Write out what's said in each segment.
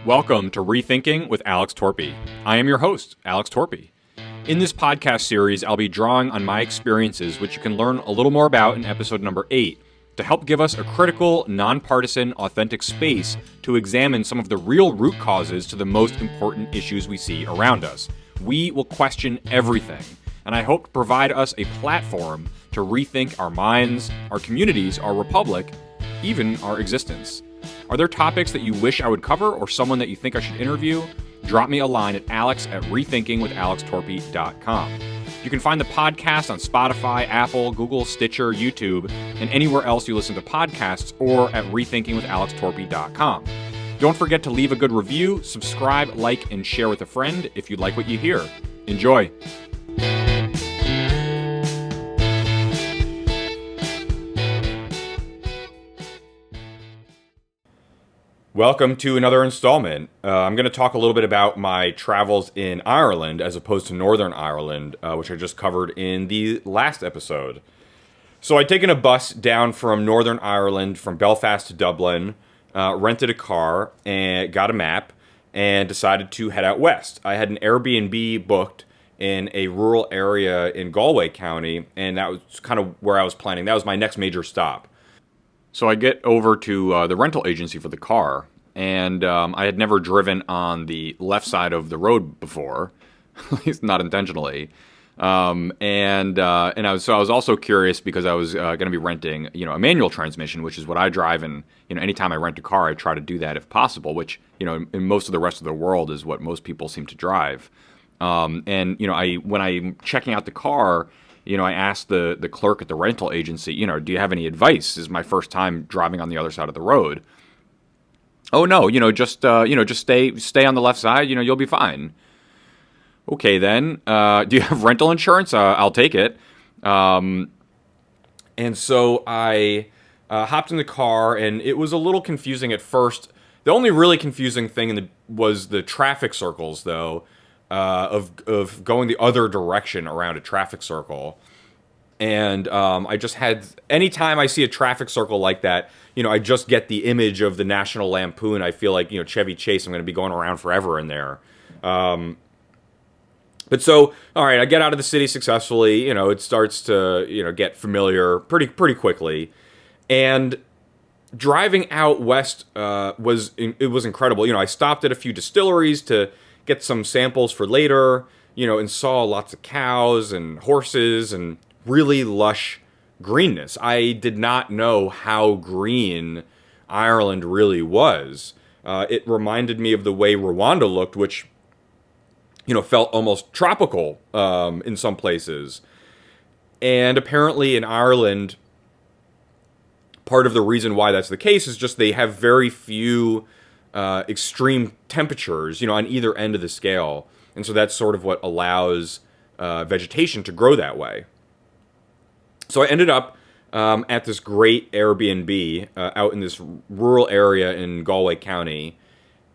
Welcome to Rethinking with Alex Torpey. I am your host, Alex Torpey. In this podcast series, I'll be drawing on my experiences, which you can learn a little more about in episode number 8, to help give us a critical, nonpartisan, authentic space to examine some of the real root causes to the most important issues we see around us. We will question everything, and I hope to provide us a platform to rethink our minds, our communities, our republic, even our existence. Are there topics that you wish I would cover or someone that you think I should interview? Drop me a line at alex@rethinkingwithalextorpey.com. You can find the podcast on Spotify, Apple, Google, Stitcher, YouTube, and anywhere else you listen to podcasts, or at rethinkingwithalextorpey.com. Don't forget to leave a good review, subscribe, like, and share with a friend if you like what you hear. Enjoy. Welcome to another installment. I'm going to talk a little bit about my travels in Ireland as opposed to Northern Ireland, which I just covered in the last episode. So I'd taken a bus down from Northern Ireland, from Belfast to Dublin, rented a car, and got a map, and decided to head out west. I had an Airbnb booked in a rural area in Galway County, and that was kind of where I was planning. That was my next major stop. So I get over to the rental agency for the car, and I had never driven on the left side of the road before, at least not intentionally. I was also curious because I was going to be renting, a manual transmission, which is what I drive, and anytime I rent a car, I try to do that if possible, which in most of the rest of the world is what most people seem to drive. When I'm checking out the car, I asked the clerk at the rental agency, do you have any advice? This is my first time driving on the other side of the road. Oh no, just stay on the left side, you'll be fine. Okay then, do you have rental insurance? I'll take it. And so I hopped in the car, and it was a little confusing at first. The only really confusing thing was the traffic circles, though. Of going the other direction around a traffic circle. And I just had, anytime I see a traffic circle like that, I just get the image of the National Lampoon. I feel like, Chevy Chase, I'm going to be going around forever in there. But so, all right, I get out of the city successfully. It starts to, get familiar pretty quickly. And driving out west was incredible. I stopped at a few distilleries to get some samples for later, and saw lots of cows and horses and really lush greenness. I did not know how green Ireland really was. It reminded me of the way Rwanda looked, which, felt almost tropical in some places. And apparently in Ireland, part of the reason why that's the case is just they have very few extreme temperatures, on either end of the scale. And so that's sort of what allows vegetation to grow that way. So I ended up at this great Airbnb out in this rural area in Galway County.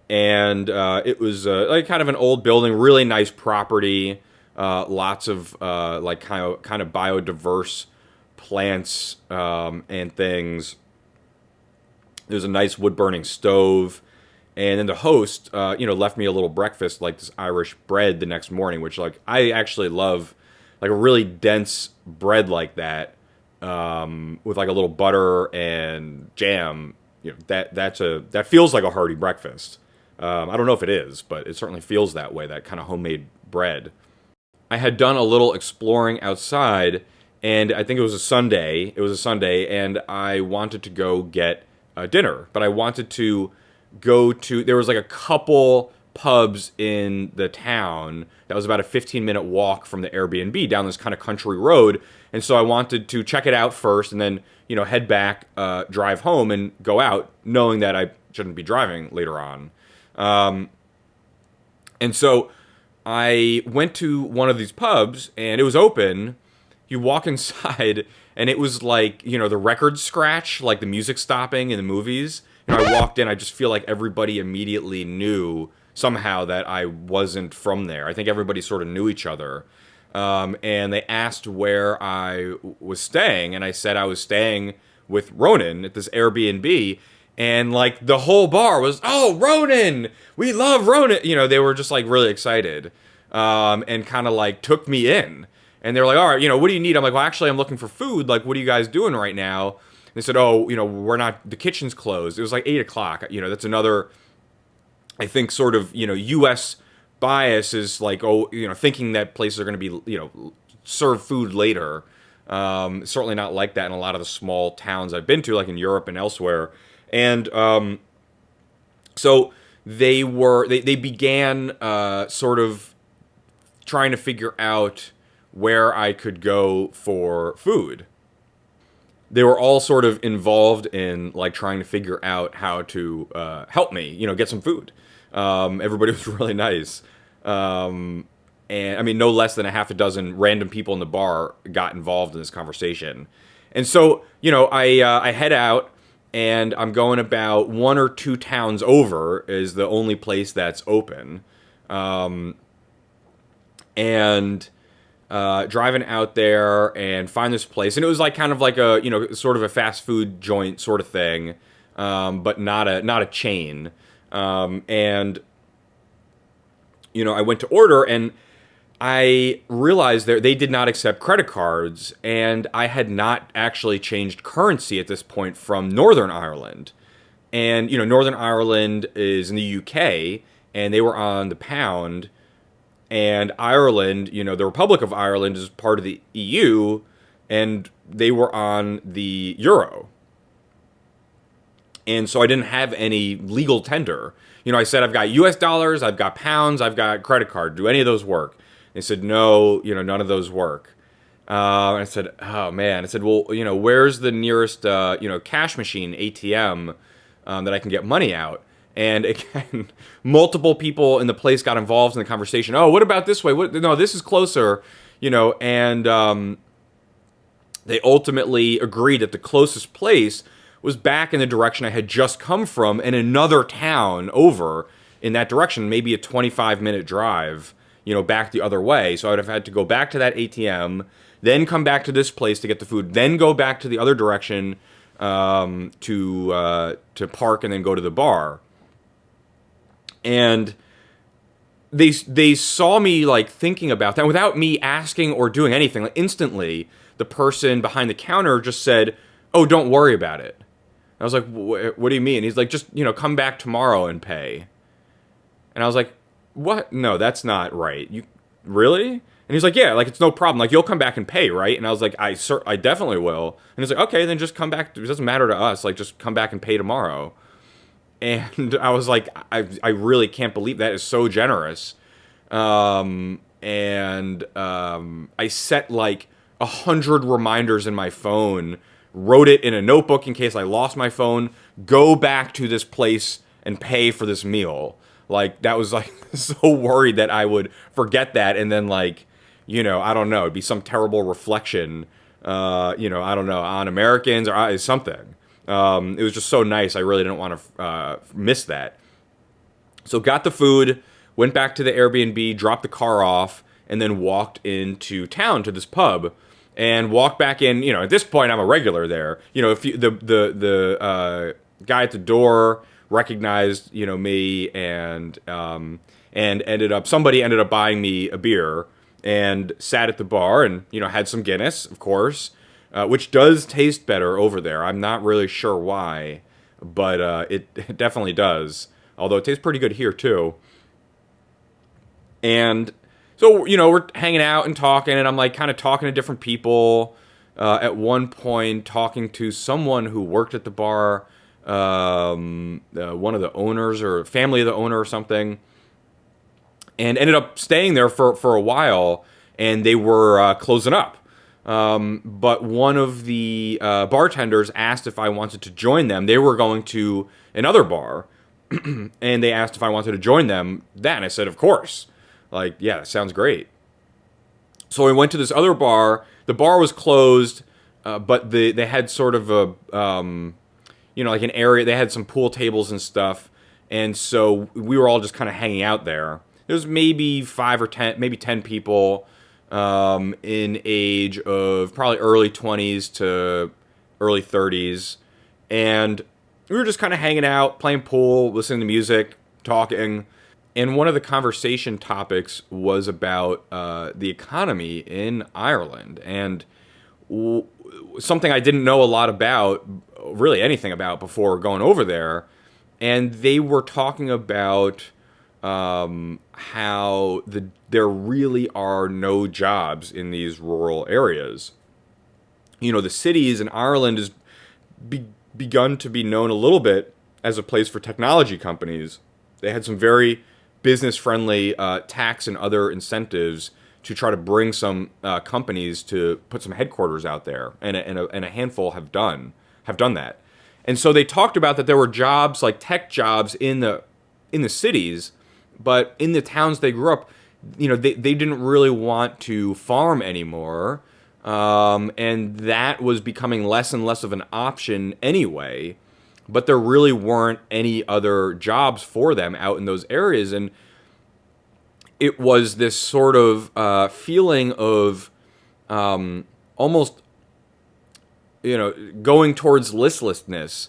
And it was like kind of an old building, really nice property, lots of like kind of biodiverse plants and things. There's a nice wood-burning stove. And then the host, left me a little breakfast, like this Irish bread the next morning, which, like, I actually love, like, a really dense bread like that, with, like, a little butter and jam. That feels like a hearty breakfast. I don't know if it is, but it certainly feels that way, that kind of homemade bread. I had done a little exploring outside, and I think it was a Sunday. And I wanted to go get dinner, but I wanted to there was like a couple pubs in the town that was about a 15-minute walk from the Airbnb down this kind of country road. And so I wanted to check it out first and then, head back, drive home and go out knowing that I shouldn't be driving later on. And so I went to one of these pubs and it was open. You walk inside and it was like, the record scratch, like the music stopping in the movies. I walked in, I just feel like everybody immediately knew somehow that I wasn't from there. I think everybody sort of knew each other. And they asked where I was staying, and I said I was staying with Ronan at this Airbnb. And like the whole bar was, oh, Ronan, we love Ronan. They were just like really excited, and kind of like took me in. And they were like, all right, what do you need? I'm like, well, actually, I'm looking for food. Like, what are you guys doing right now? And they said, oh, we're not, the kitchen's closed. It was like 8 o'clock. That's another, I think, sort of, U.S. bias is like, oh, thinking that places are going to be, serve food later. Certainly not like that in a lot of the small towns I've been to, like in Europe and elsewhere. And so they began sort of trying to figure out where I could go for food. They were all sort of involved in like trying to figure out how to help me, get some food. Everybody was really nice. And I mean, no less than a half a dozen random people in the bar got involved in this conversation. And so, I head out, and I'm going about 1 or 2 towns over is the only place that's open. And driving out there and find this place. And it was like kind of like a, sort of a fast food joint sort of thing, but not a chain. And, I went to order, and I realized they did not accept credit cards, and I had not actually changed currency at this point from Northern Ireland. And, Northern Ireland is in the UK, and they were on the pound, and Ireland, the Republic of Ireland is part of the EU, and they were on the euro. And so I didn't have any legal tender. I said, I've got US dollars, I've got pounds, I've got credit card. Do any of those work? They said, no, none of those work. I said, oh, man. I said, well, where's the nearest, cash machine, ATM, that I can get money out? And again, multiple people in the place got involved in the conversation. Oh, what about this way? No, this is closer, and they ultimately agreed that the closest place was back in the direction I had just come from in another town over in that direction, maybe a 25-minute drive, back the other way. So I would have had to go back to that ATM, then come back to this place to get the food, then go back to the other direction to park and then go to the bar. And they saw me like thinking about that without me asking or doing anything. Like instantly, the person behind the counter just said, "Oh, don't worry about it." I was like, "What do you mean?" He's like, "Just come back tomorrow and pay." And I was like, "What? No, that's not right. You really?" And he's like, "Yeah, like it's no problem. Like you'll come back and pay, right?" And I was like, I definitely will." And he's like, "Okay, then just come back. It doesn't matter to us. Like just come back and pay tomorrow." And I was like, I really can't believe that is so generous. I set like 100 reminders in my phone, wrote it in a notebook in case I lost my phone, go back to this place and pay for this meal. Like that was like so worried that I would forget that, and then like, I don't know, it'd be some terrible reflection, I don't know, on Americans or something. It was just so nice. I really didn't want to miss that. So got the food, went back to the Airbnb, dropped the car off, and then walked into town to this pub, and walked back in. At this point, I'm a regular there. If the guy at the door recognized me, and somebody ended up buying me a beer and sat at the bar and had some Guinness, of course. Which does taste better over there. I'm not really sure why, but it definitely does. Although it tastes pretty good here too. And so we're hanging out and talking, and I'm like kind of talking to different people. At one point, talking to someone who worked at the bar, one of the owners or family of the owner or something, and ended up staying there for a while. And they were closing up. But one of the bartenders asked if I wanted to join them. They were going to another bar, and they asked if I wanted to join them. And I said, of course. Like, yeah, that sounds great. So we went to this other bar. The bar was closed, but they had sort of a, like an area. They had some pool tables and stuff. And so we were all just kind of hanging out there. There was maybe 5 or 10, maybe 10 people. In age of probably early 20s to early 30s. And we were just kind of hanging out, playing pool, listening to music, talking. And one of the conversation topics was about the economy in Ireland. And something I didn't know a lot about, really anything about before going over there. And they were talking about how there really are no jobs in these rural areas. You know, the cities in Ireland has begun to be known a little bit as a place for technology companies. They had some very business-friendly tax and other incentives to try to bring some companies to put some headquarters out there, and a handful have done that. And so they talked about that there were jobs, like tech jobs, in the cities, but in the towns they grew up, you know, they didn't really want to farm anymore, and that was becoming less and less of an option anyway. But there really weren't any other jobs for them out in those areas, and it was this sort of feeling of almost, you know, going towards listlessness.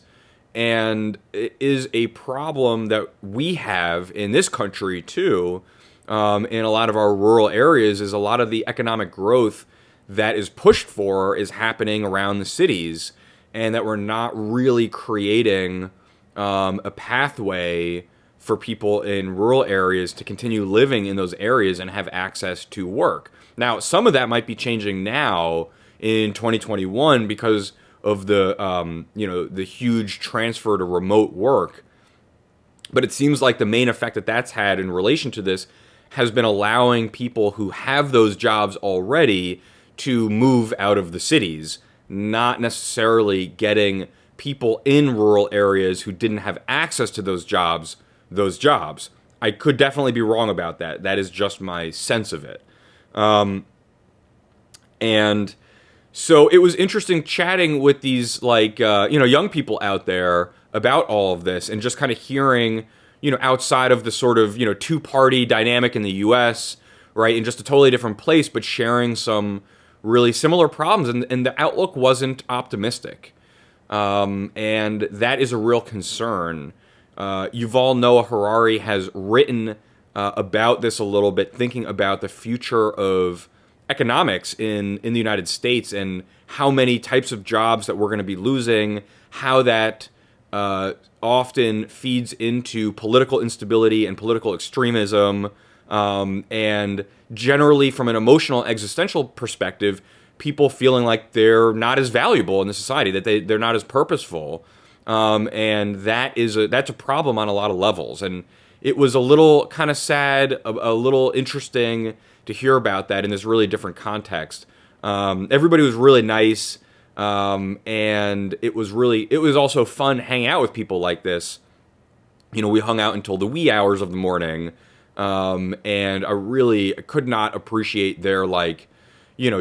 And it is a problem that we have in this country too, in a lot of our rural areas, is a lot of the economic growth that is pushed for is happening around the cities, and that we're not really creating a pathway for people in rural areas to continue living in those areas and have access to work. Now, some of that might be changing now in 2021 because of the the huge transfer to remote work. But it seems like the main effect that that's had in relation to this has been allowing people who have those jobs already to move out of the cities, not necessarily getting people in rural areas who didn't have access to those jobs. I could definitely be wrong about that. That is just my sense of it. And so it was interesting chatting with these young people out there about all of this, and just kind of hearing, outside of the sort of, two-party dynamic in the U.S., right, in just a totally different place, but sharing some really similar problems, and the outlook wasn't optimistic. And that is a real concern. Yuval Noah Harari has written about this a little bit, thinking about the future of economics in the United States and how many types of jobs that we're going to be losing, how that often feeds into political instability and political extremism, and generally from an emotional existential perspective, people feeling like they're not as valuable in the society, that they're not as purposeful. And that's a problem on a lot of levels. And it was a little kind of sad, a little interesting to hear about that in this really different context. Everybody was really nice, and it was also fun hanging out with people like this. We hung out until the wee hours of the morning, and I really could not appreciate their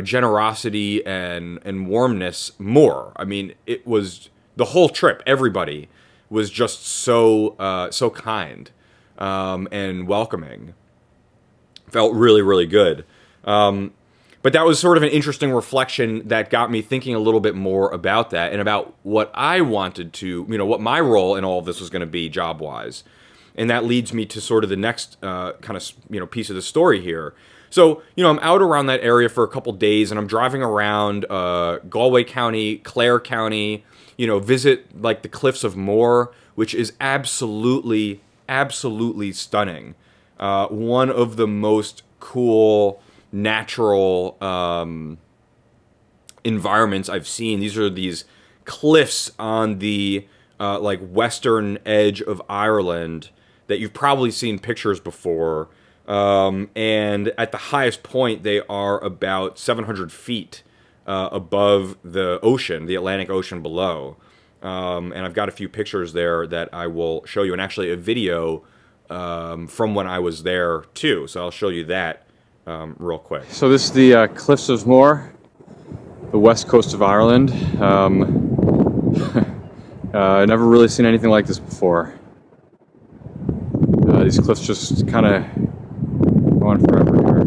generosity and warmness more. I mean, it was the whole trip. Everybody was just so kind and welcoming. Felt really, really good. But that was sort of an interesting reflection that got me thinking a little bit more about that and about what I wanted to, what my role in all of this was going to be job-wise. And that leads me to sort of the next piece of the story here. So, I'm out around that area for a couple days, and I'm driving around Galway County, Clare County, visit the cliffs of Moher, which is absolutely, absolutely stunning. One of the most cool natural environments I've seen. These are these cliffs on the western edge of Ireland that you've probably seen pictures before. And at the highest point, they are about 700 feet above the ocean, the Atlantic Ocean below. And I've got a few pictures there that I will show you, and actually a video from when I was there too. So I'll show you that real quick. So this is the Cliffs of Moher, the west coast of Ireland. I've never really seen anything like this before. These cliffs just kind of go on forever here.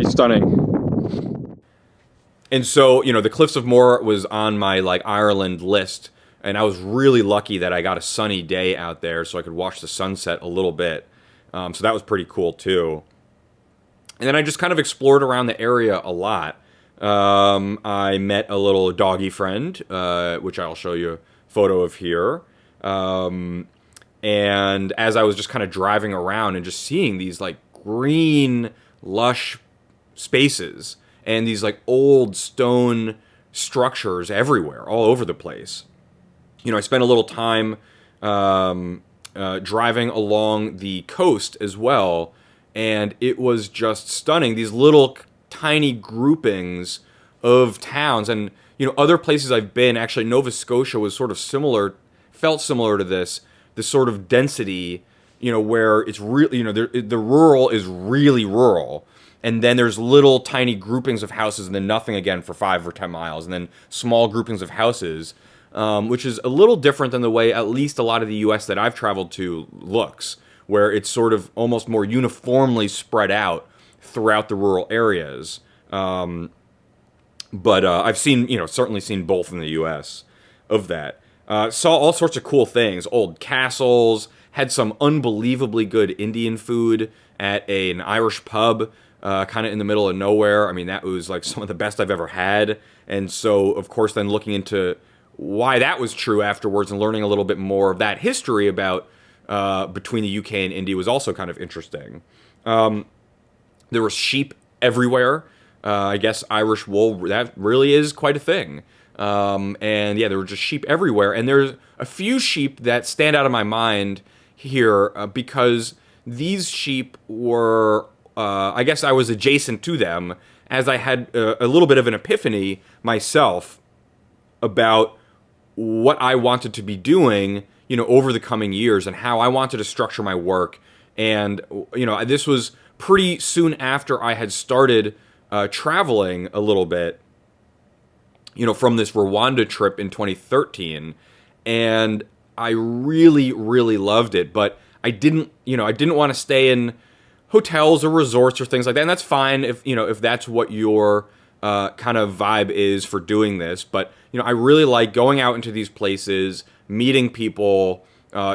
pretty stunning. And so, the Cliffs of Moher was on my like Ireland list, and I was really lucky that I got a sunny day out there, so I could watch the sunset a little bit. So that was pretty cool too. And then I just kind of explored around the area a lot. I met a little doggy friend, which I'll show you a photo of here. And as I was just kind of driving around and just seeing these like green, lush spaces and these like old stone structures everywhere, all over the place. I spent a little time driving along the coast as well, and it was just stunning. These little tiny groupings of towns, and other places I've been. Actually, Nova Scotia was sort of similar, felt similar to this sort of density. Where it's really, the rural is really rural, and then there's little tiny groupings of houses, and then nothing again for 5 or 10 miles, and then small groupings of houses, which is a little different than the way at least a lot of the U.S. that I've traveled to looks, where it's sort of almost more uniformly spread out throughout the rural areas. But I've seen, certainly seen both in the U.S. of that. Saw all sorts of cool things, old castles, had some unbelievably good Indian food at an Irish pub, kind of in the middle of nowhere. I mean, that was like some of the best I've ever had. And so, of course, then looking into why that was true afterwards and learning a little bit more of that history about between the UK and India was also kind of interesting. There were sheep everywhere. I guess Irish wool, that really is quite a thing. And yeah, there were just sheep everywhere. And there's a few sheep that stand out of my mind here because these sheep were, I guess I was adjacent to them as I had a little bit of an epiphany myself about what I wanted to be doing, over the coming years and how I wanted to structure my work. And, this was pretty soon after I had started traveling a little bit, from this Rwanda trip in 2013. And I really, really loved it. But I didn't want to stay in hotels or resorts or things like that. And that's fine if that's what your kind of vibe is for doing this. But, I really like going out into these places, meeting people,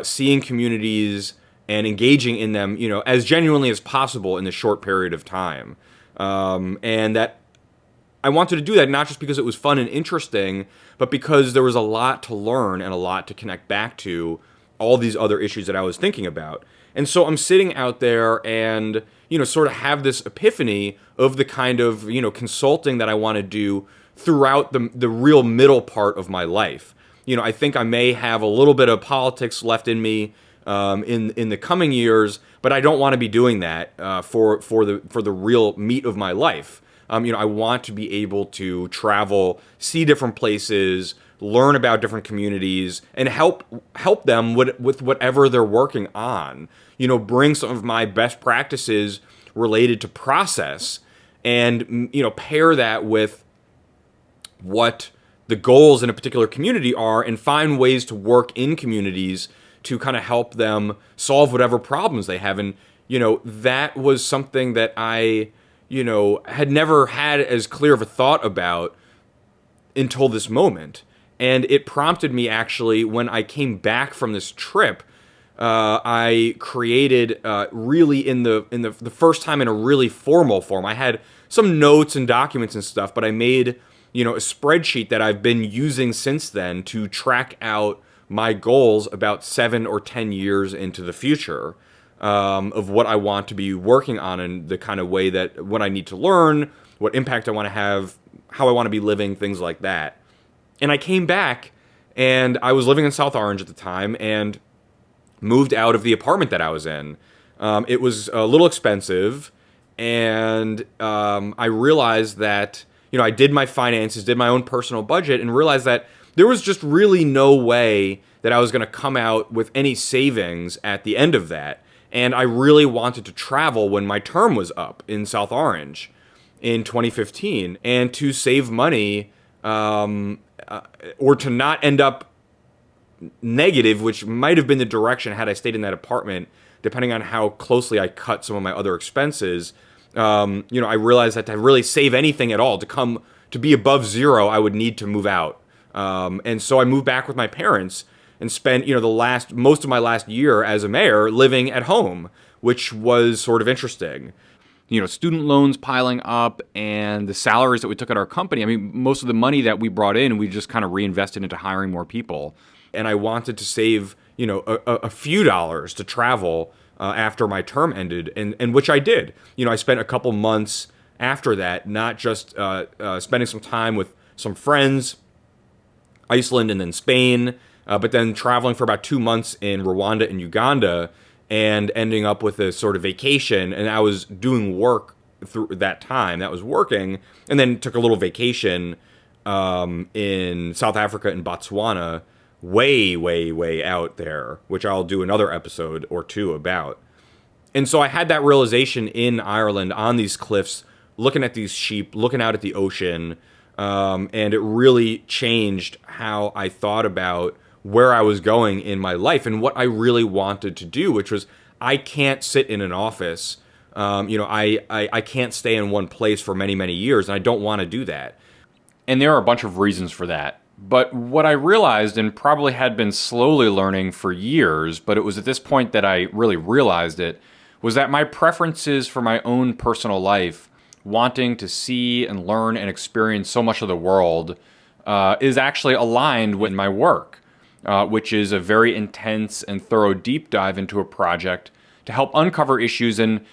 seeing communities, and engaging in them, as genuinely as possible in this short period of time. And that I wanted to do that not just because it was fun and interesting, but because there was a lot to learn and a lot to connect back to all these other issues that I was thinking about. And so I'm sitting out there and, sort of have this epiphany of the kind of, consulting that I want to do throughout the real middle part of my life. I think I may have a little bit of politics left in me in the coming years, but I don't want to be doing that for the real meat of my life. I want to be able to travel, see different places, learn about different communities, and help them with whatever they're working on. Bring some of my best practices related to process, and pair that with what the goals in a particular community are, and find ways to work in communities to kind of help them solve whatever problems they have. And that was something that I had never had as clear of a thought about until this moment. And it prompted me, actually, when I came back from this trip, I created really in the first time in a really formal form. I had some notes and documents and stuff, but I made a spreadsheet that I've been using since then to track out my goals about 7 or 10 years into the future, of what I want to be working on and the kind of way that what I need to learn, what impact I want to have, how I want to be living, things like that. And I came back, and I was living in South Orange at the time, and moved out of the apartment that I was in. It was a little expensive, and I realized that, I did my finances, did my own personal budget, and realized that there was just really no way that I was going to come out with any savings at the end of that. And I really wanted to travel when my term was up in South Orange in 2015. And to save money, or to not end up negative, which might have been the direction had I stayed in that apartment, depending on how closely I cut some of my other expenses, I realized that to really save anything at all, to be above zero, I would need to move out. And so I moved back with my parents and spent, most of my last year as a mayor living at home, which was sort of interesting. Student loans piling up and the salaries that we took at our company. I mean, most of the money that we brought in, we just kind of reinvested into hiring more people. And I wanted to save, a few dollars to travel after my term ended, and which I did. I spent a couple months after that, not just spending some time with some friends, Iceland and then Spain, but then traveling for about 2 months in Rwanda and Uganda, and ending up with a sort of vacation. And I was doing work through that time. That was working, and then took a little vacation in South Africa and Botswana, way, way, way out there, which I'll do another episode or two about. And so I had that realization in Ireland on these cliffs, looking at these sheep, looking out at the ocean, and it really changed how I thought about where I was going in my life and what I really wanted to do, which was I can't sit in an office. I can't stay in one place for many, many years, and I don't want to do that. And there are a bunch of reasons for that. But what I realized, and probably had been slowly learning for years, but it was at this point that I really realized it, was that my preferences for my own personal life, wanting to see and learn and experience so much of the world, is actually aligned with my work, which is a very intense and thorough deep dive into a project to help uncover issues and,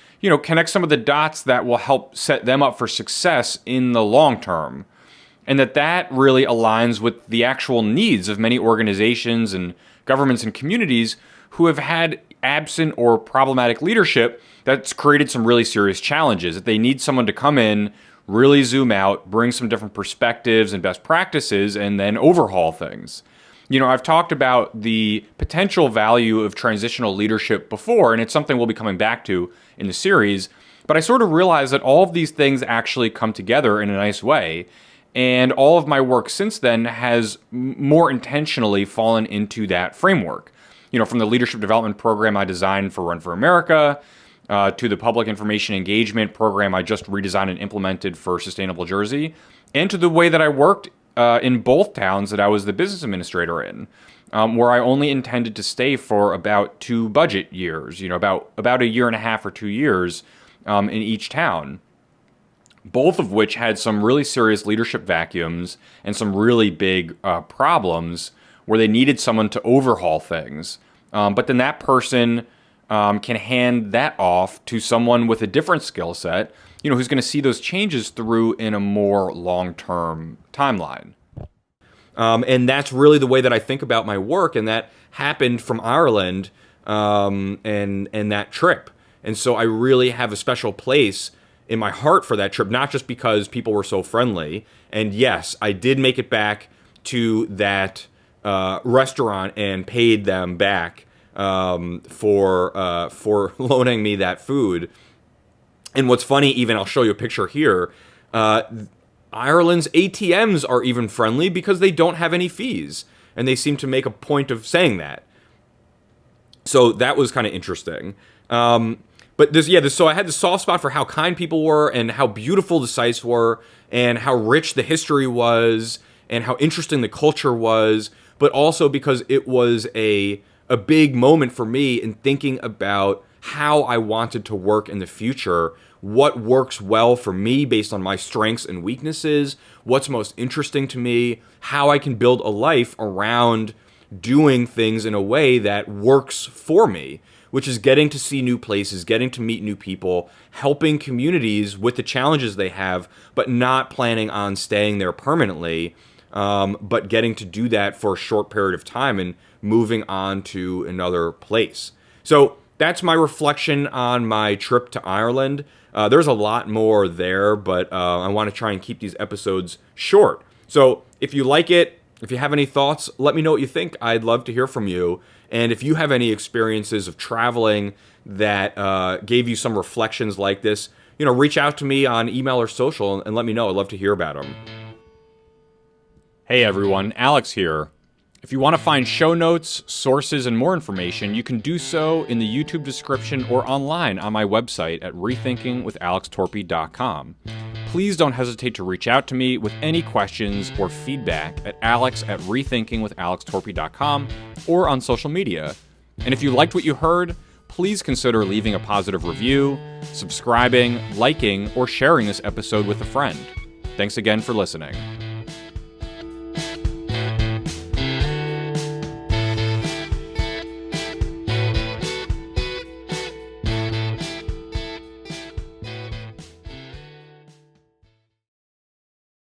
connect some of the dots that will help set them up for success in the long term. And that really aligns with the actual needs of many organizations and governments and communities who have had absent or problematic leadership that's created some really serious challenges. That they need someone to come in, really zoom out, bring some different perspectives and best practices, and then overhaul things. I've talked about the potential value of transitional leadership before, and it's something we'll be coming back to in the series. But I sort of realized that all of these things actually come together in a nice way. And all of my work since then has more intentionally fallen into that framework. From the leadership development program I designed for Run for America, to the public information engagement program I just redesigned and implemented for Sustainable Jersey, and to the way that I worked in both towns that I was the business administrator in, where I only intended to stay for about 2 budget years, about a year and a half or 2 years in each town. Both of which had some really serious leadership vacuums and some really big problems where they needed someone to overhaul things. But then that person can hand that off to someone with a different skill set, who's going to see those changes through in a more long-term timeline. And that's really the way that I think about my work, and that happened from Ireland and that trip. And so I really have a special place in my heart for that trip, not just because people were so friendly. And yes, I did make it back to that restaurant and paid them back for loaning me that food. And what's funny, even I'll show you a picture here. Ireland's ATMs are even friendly because they don't have any fees, and they seem to make a point of saying that. So that was kind of interesting. So I had the soft spot for how kind people were and how beautiful the sites were and how rich the history was and how interesting the culture was, but also because it was a big moment for me in thinking about how I wanted to work in the future, what works well for me based on my strengths and weaknesses, what's most interesting to me, how I can build a life around doing things in a way that works for me, which is getting to see new places, getting to meet new people, helping communities with the challenges they have, but not planning on staying there permanently, but getting to do that for a short period of time and moving on to another place. So that's my reflection on my trip to Ireland. There's a lot more there, but I want to try and keep these episodes short. So if you like it, if you have any thoughts, let me know what you think. I'd love to hear from you. And if you have any experiences of traveling that gave you some reflections like this, reach out to me on email or social and let me know. I'd love to hear about them. Hey everyone, Alex here. If you want to find show notes, sources, and more information, you can do so in the YouTube description or online on my website at rethinkingwithalextorpey.com. Please don't hesitate to reach out to me with any questions or feedback at alex@rethinkingwithalextorpey.com or on social media. And if you liked what you heard, please consider leaving a positive review, subscribing, liking, or sharing this episode with a friend. Thanks again for listening.